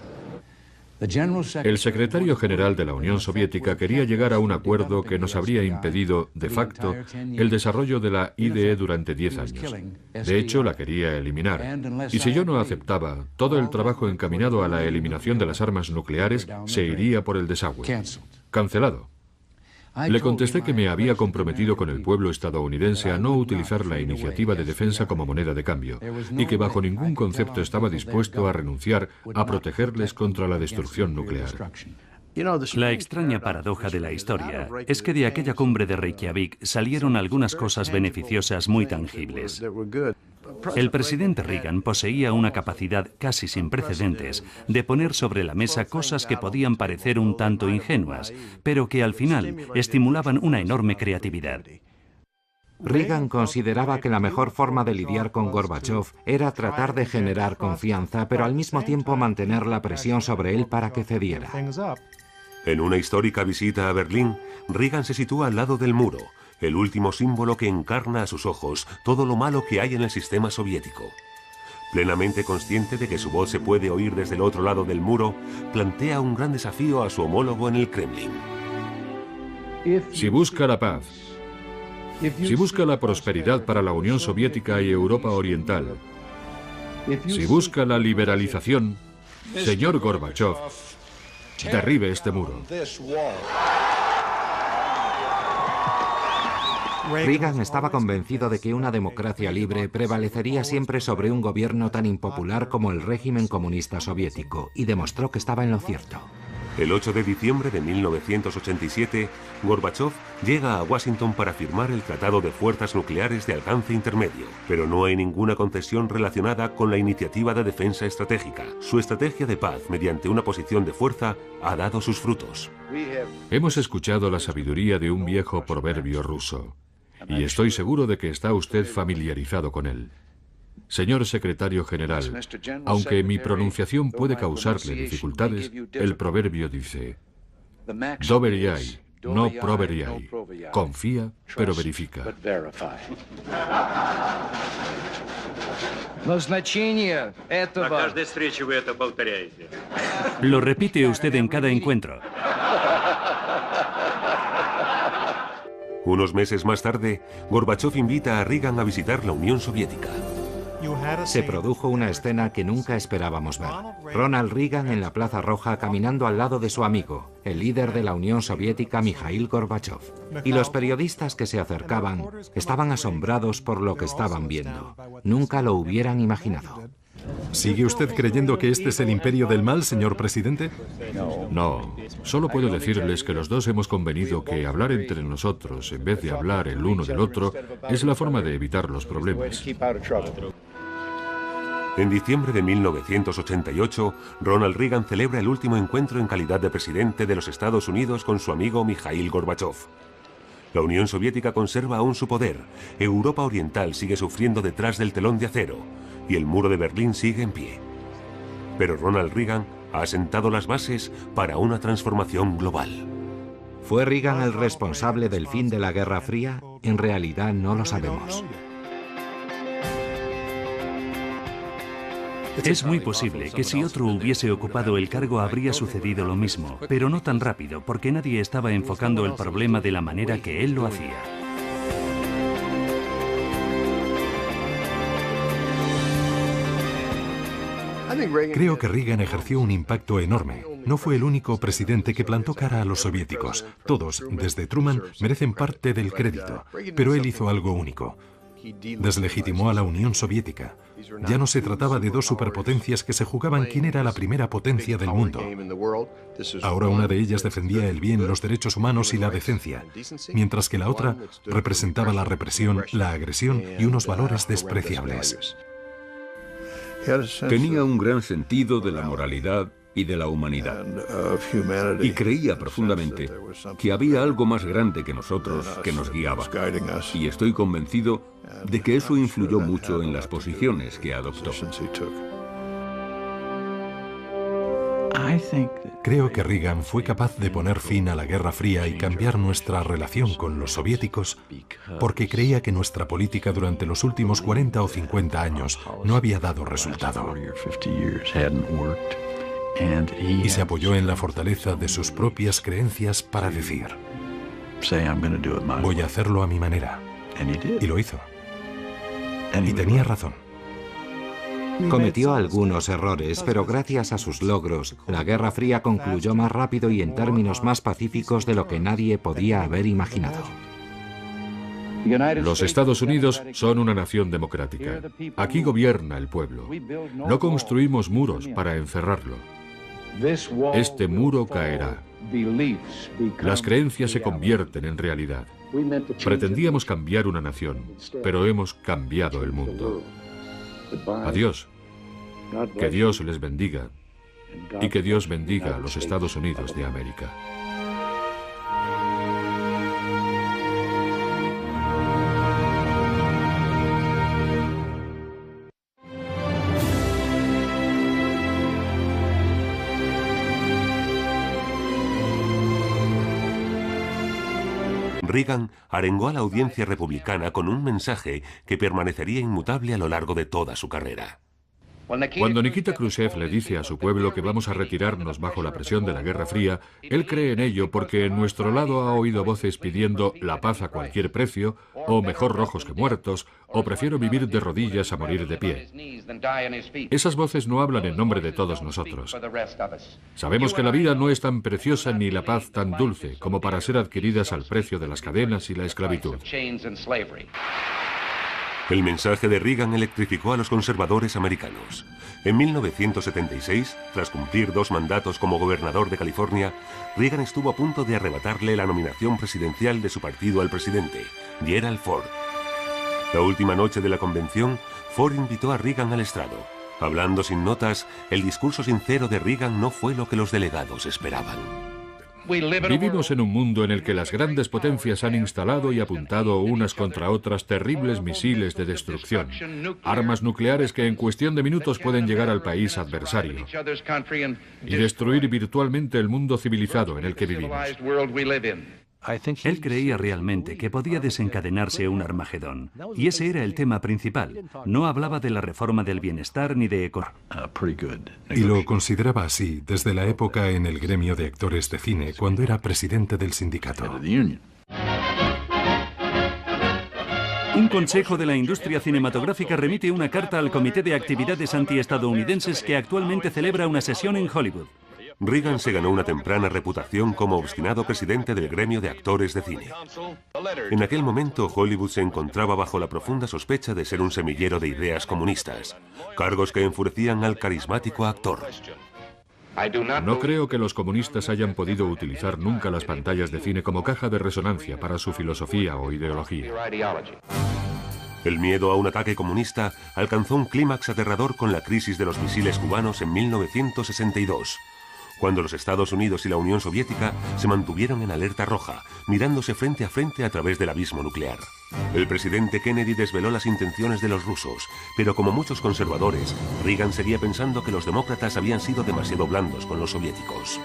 Speaker 3: El secretario general de la Unión Soviética quería llegar a un acuerdo que nos habría impedido, de facto, el desarrollo de la IDE durante 10 años. De hecho, la quería eliminar. Y si yo no aceptaba, todo el trabajo encaminado a la eliminación de las armas nucleares se iría por el desagüe. Cancelado. Le contesté que me había comprometido con el pueblo estadounidense a no utilizar la iniciativa de defensa como moneda de cambio y que bajo ningún concepto estaba dispuesto a renunciar a protegerles contra la destrucción nuclear.
Speaker 6: La extraña paradoja de la historia es que de aquella cumbre de Reykjavik salieron algunas cosas beneficiosas muy tangibles. El presidente Reagan poseía una capacidad casi sin precedentes de poner sobre la mesa cosas que podían parecer un tanto ingenuas, pero que al final estimulaban una enorme creatividad.
Speaker 2: Reagan consideraba que la mejor forma de lidiar con Gorbachev era tratar de generar confianza, pero al mismo tiempo mantener la presión sobre él para que cediera.
Speaker 1: En una histórica visita a Berlín, Reagan se sitúa al lado del muro, el último símbolo que encarna a sus ojos todo lo malo que hay en el sistema soviético. Plenamente consciente de que su voz se puede oír desde el otro lado del muro, plantea un gran desafío a su homólogo en el Kremlin.
Speaker 3: Si busca la paz, si busca la prosperidad para la Unión Soviética y Europa Oriental, si busca la liberalización, señor Gorbachev, derribe este muro.
Speaker 2: Reagan estaba convencido de que una democracia libre prevalecería siempre sobre un gobierno tan impopular como el régimen comunista soviético, y demostró que estaba en lo cierto.
Speaker 1: El 8 de diciembre de 1987, Gorbachov llega a Washington para firmar el Tratado de Fuerzas Nucleares de Alcance Intermedio, pero no hay ninguna concesión relacionada con la iniciativa de defensa estratégica. Su estrategia de paz mediante una posición de fuerza ha dado sus frutos.
Speaker 3: Hemos escuchado la sabiduría de un viejo proverbio ruso, y estoy seguro de que está usted familiarizado con él. Señor Secretario General, aunque mi pronunciación puede causarle dificultades, el proverbio dice: Doveriai, no proveriai. Confía, pero verifica.
Speaker 6: Lo repite usted en cada encuentro.
Speaker 1: Unos meses más tarde, Gorbachov invita a Reagan a visitar la Unión Soviética.
Speaker 2: Se produjo una escena que nunca esperábamos ver. Ronald Reagan en la Plaza Roja caminando al lado de su amigo, el líder de la Unión Soviética, Mikhail Gorbachov. Y los periodistas que se acercaban estaban asombrados por lo que estaban viendo. Nunca lo hubieran imaginado.
Speaker 4: ¿Sigue usted creyendo que este es el imperio del mal, señor presidente?
Speaker 3: No, solo puedo decirles que los dos hemos convenido que hablar entre nosotros, en vez de hablar el uno del otro, es la forma de evitar los problemas.
Speaker 1: En diciembre de 1988, Ronald Reagan celebra el último encuentro en calidad de presidente de los Estados Unidos con su amigo Mikhail Gorbachov. La Unión Soviética conserva aún su poder, Europa Oriental sigue sufriendo detrás del telón de acero, y el muro de Berlín sigue en pie. Pero Ronald Reagan ha sentado las bases para una transformación global.
Speaker 2: ¿Fue Reagan el responsable del fin de la Guerra Fría? En realidad no lo sabemos.
Speaker 6: Es muy posible que si otro hubiese ocupado el cargo habría sucedido lo mismo, pero no tan rápido, porque nadie estaba enfocando el problema de la manera que él lo hacía.
Speaker 4: Creo que Reagan ejerció un impacto enorme. No fue el único presidente que plantó cara a los soviéticos. Todos, desde Truman, merecen parte del crédito, pero él hizo algo único. Deslegitimó a la Unión Soviética. Ya no se trataba de dos superpotencias que se jugaban quién era la primera potencia del mundo. Ahora una de ellas defendía el bien, los derechos humanos y la decencia, mientras que la otra representaba la represión, la agresión y unos valores despreciables.
Speaker 5: Tenía un gran sentido de la moralidad y de la humanidad. Y creía profundamente que había algo más grande que nosotros que nos guiaba. Y estoy convencido de que eso influyó mucho en las posiciones que adoptó.
Speaker 4: Creo que Reagan fue capaz de poner fin a la Guerra Fría y cambiar nuestra relación con los soviéticos porque creía que nuestra política durante los últimos 40 o 50 años no había dado resultado. Y se apoyó en la fortaleza de sus propias creencias para decir: voy a hacerlo a mi manera. Y lo hizo. Y tenía razón.
Speaker 2: Cometió algunos errores, pero gracias a sus logros, la Guerra Fría concluyó más rápido y en términos más pacíficos de lo que nadie podía haber imaginado.
Speaker 3: Los Estados Unidos son una nación democrática. Aquí gobierna el pueblo. No construimos muros para encerrarlo. Este muro caerá. Las creencias se convierten en realidad. Pretendíamos cambiar una nación, pero hemos cambiado el mundo. Adiós. Que Dios les bendiga y que Dios bendiga a los Estados Unidos de América.
Speaker 1: Reagan arengó a la audiencia republicana con un mensaje que permanecería inmutable a lo largo de toda su carrera.
Speaker 3: Cuando Nikita Khrushchev le dice a su pueblo que vamos a retirarnos bajo la presión de la Guerra Fría, él cree en ello porque en nuestro lado ha oído voces pidiendo la paz a cualquier precio, o mejor rojos que muertos, o prefiero vivir de rodillas a morir de pie. Esas voces no hablan en nombre de todos nosotros. Sabemos que la vida no es tan preciosa ni la paz tan dulce como para ser adquiridas al precio de las cadenas y la esclavitud.
Speaker 1: El mensaje de Reagan electrificó a los conservadores americanos. En 1976, tras cumplir 2 mandatos como gobernador de California, Reagan estuvo a punto de arrebatarle la nominación presidencial de su partido al presidente, Gerald Ford. La última noche de la convención, Ford invitó a Reagan al estrado. Hablando sin notas, el discurso sincero de Reagan no fue lo que los delegados esperaban.
Speaker 3: Vivimos en un mundo en el que las grandes potencias han instalado y apuntado unas contra otras terribles misiles de destrucción, armas nucleares que en cuestión de minutos pueden llegar al país adversario y destruir virtualmente el mundo civilizado en el que vivimos.
Speaker 6: Él creía realmente que podía desencadenarse un Armagedón, y ese era el tema principal. No hablaba de la reforma del bienestar ni de
Speaker 4: Y lo consideraba así desde la época en el gremio de actores de cine, cuando era presidente del sindicato.
Speaker 6: Un consejo de la industria cinematográfica remite una carta al Comité de Actividades Antiestadounidenses que actualmente celebra una sesión en Hollywood.
Speaker 1: Reagan se ganó una temprana reputación como obstinado presidente del gremio de actores de cine. En aquel momento, Hollywood se encontraba bajo la profunda sospecha de ser un semillero de ideas comunistas, cargos que enfurecían al carismático actor.
Speaker 3: No creo que los comunistas hayan podido utilizar nunca las pantallas de cine como caja de resonancia para su filosofía o ideología.
Speaker 1: El miedo a un ataque comunista alcanzó un clímax aterrador con la crisis de los misiles cubanos en 1962. Cuando los Estados Unidos y la Unión Soviética se mantuvieron en alerta roja, mirándose frente a frente a través del abismo nuclear. El presidente Kennedy desveló las intenciones de los rusos, pero como muchos conservadores, Reagan seguía pensando que los demócratas habían sido demasiado blandos con los soviéticos.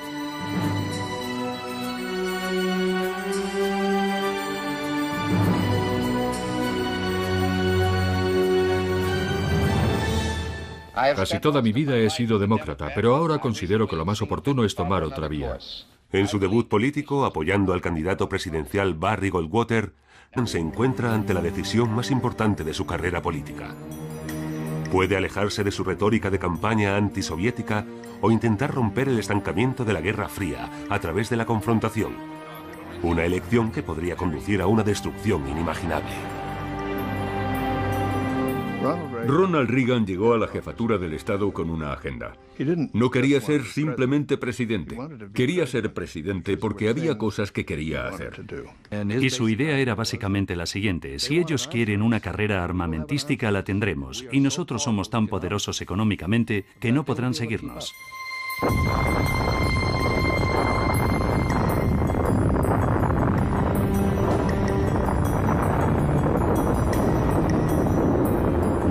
Speaker 3: Casi toda mi vida he sido demócrata, pero ahora considero que lo más oportuno es tomar otra vía.
Speaker 1: En su debut político, apoyando al candidato presidencial Barry Goldwater, se encuentra ante la decisión más importante de su carrera política. Puede alejarse de su retórica de campaña antisoviética o intentar romper el estancamiento de la Guerra Fría a través de la confrontación. Una elección que podría conducir a una destrucción inimaginable.
Speaker 5: Ronald Reagan llegó a la jefatura del Estado con una agenda. No quería ser simplemente presidente. Quería ser presidente porque había cosas que quería hacer.
Speaker 6: Y su idea era básicamente la siguiente: si ellos quieren una carrera armamentística, la tendremos, y nosotros somos tan poderosos económicamente que no podrán seguirnos.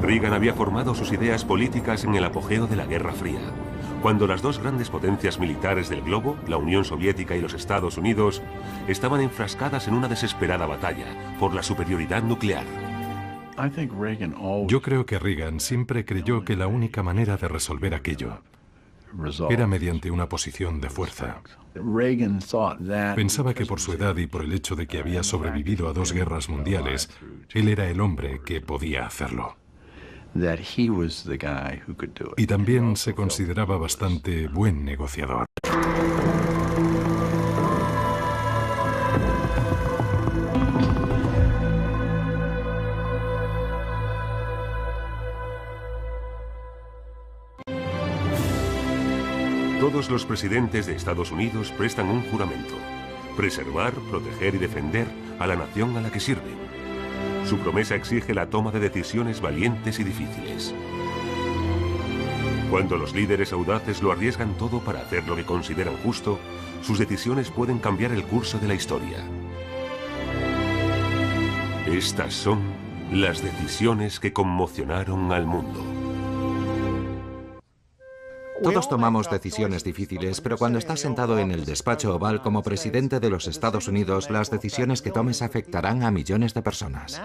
Speaker 1: Reagan había formado sus ideas políticas en el apogeo de la Guerra Fría, cuando las dos grandes potencias militares del globo, la Unión Soviética y los Estados Unidos, estaban enfrascadas en una desesperada batalla por la superioridad nuclear.
Speaker 4: Yo creo que Reagan siempre creyó que la única manera de resolver aquello era mediante una posición de fuerza. Pensaba que por su edad y por el hecho de que había sobrevivido a 2 guerras mundiales, él era el hombre que podía hacerlo. Y también se consideraba bastante buen negociador.
Speaker 1: Todos los presidentes de Estados Unidos prestan un juramento: preservar, proteger y defender a la nación a la que sirven. Su promesa exige la toma de decisiones valientes y difíciles. Cuando los líderes audaces lo arriesgan todo para hacer lo que consideran justo, sus decisiones pueden cambiar el curso de la historia. Estas son las decisiones que conmocionaron al mundo.
Speaker 2: Todos tomamos decisiones difíciles, pero cuando estás sentado en el despacho oval como presidente de los Estados Unidos, las decisiones que tomes afectarán a millones de personas.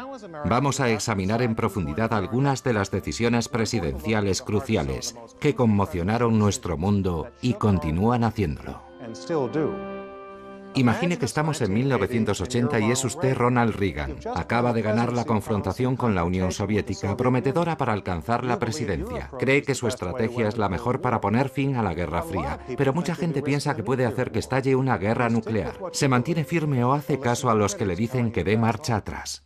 Speaker 2: Vamos a examinar en profundidad algunas de las decisiones presidenciales cruciales que conmocionaron nuestro mundo y continúan haciéndolo. Imagine que estamos en 1980 y es usted Ronald Reagan. Acaba de ganar la confrontación con la Unión Soviética, prometedora para alcanzar la presidencia. Cree que su estrategia es la mejor para poner fin a la Guerra Fría, pero mucha gente piensa que puede hacer que estalle una guerra nuclear. ¿Se mantiene firme o hace caso a los que le dicen que dé marcha atrás?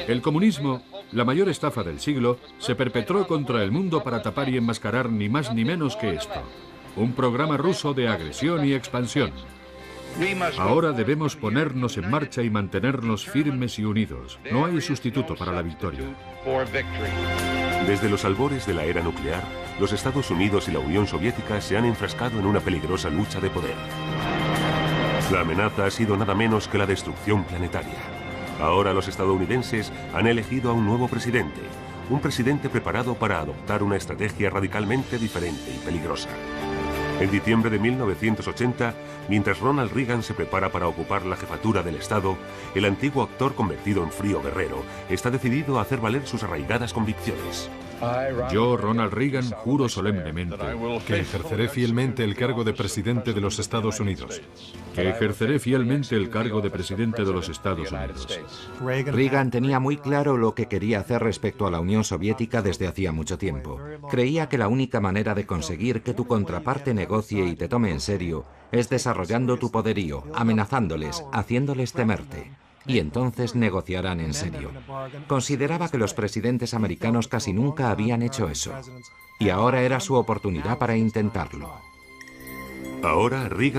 Speaker 3: El comunismo, la mayor estafa del siglo, se perpetró contra el mundo para tapar y enmascarar ni más ni menos que esto. Un programa ruso de agresión y expansión. Ahora debemos ponernos en marcha y mantenernos firmes y unidos. No hay sustituto para la victoria.
Speaker 1: Desde los albores de la era nuclear, los Estados Unidos y la Unión Soviética se han enfrascado en una peligrosa lucha de poder. La amenaza ha sido nada menos que la destrucción planetaria. Ahora los estadounidenses han elegido a un nuevo presidente, un presidente preparado para adoptar una estrategia radicalmente diferente y peligrosa. En diciembre de 1980, mientras Ronald Reagan se prepara para ocupar la jefatura del Estado, el antiguo actor convertido en frío guerrero está decidido a hacer valer sus arraigadas convicciones.
Speaker 3: Yo, Ronald Reagan, juro solemnemente
Speaker 4: que ejerceré fielmente el cargo de presidente de los Estados Unidos.
Speaker 3: Que ejerceré fielmente el cargo de presidente de los Estados Unidos.
Speaker 2: Reagan tenía muy claro lo que quería hacer respecto a la Unión Soviética desde hacía mucho tiempo. Creía que la única manera de conseguir que tu contraparte negocie y te tome en serio es desarrollando tu poderío, amenazándoles, haciéndoles temerte. Y entonces negociarán en serio. Consideraba que los presidentes americanos casi nunca habían hecho eso. Y ahora era su oportunidad para intentarlo.
Speaker 1: Ahora Reagan